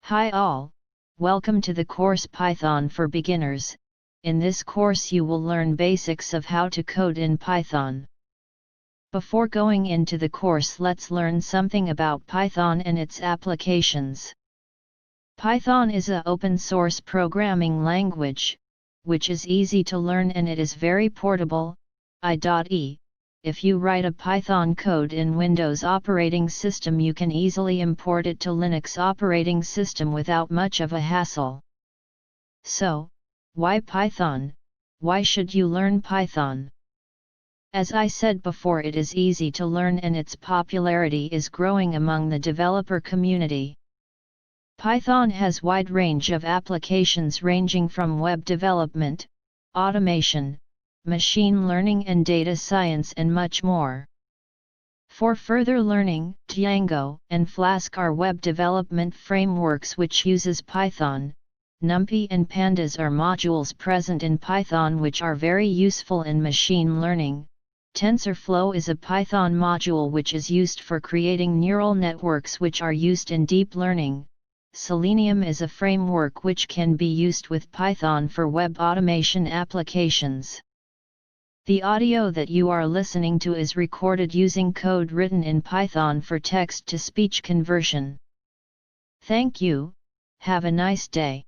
Hi all, welcome to the course Python for Beginners. In this course you will learn basics of how to code in Python. Before going into the course, let's learn something about Python and its applications. Python is an open source programming language, which is easy to learn and it is very portable. IE. If you write a Python code in Windows operating system, you can easily import it to Linux operating system without much of a hassle. So, why Python? Why should you learn Python? As I said before, it is easy to learn and its popularity is growing among the developer community. Python has wide range of applications ranging from web development, automation, machine learning and data science and much more. For further learning, Django and Flask are web development frameworks which uses Python. NumPy and Pandas are modules present in Python which are very useful in machine learning. TensorFlow is a Python module which is used for creating neural networks which are used in deep learning. Selenium is a framework which can be used with Python for web automation applications. The audio that you are listening to is recorded using code written in Python for text-to-speech conversion. Thank you, have a nice day.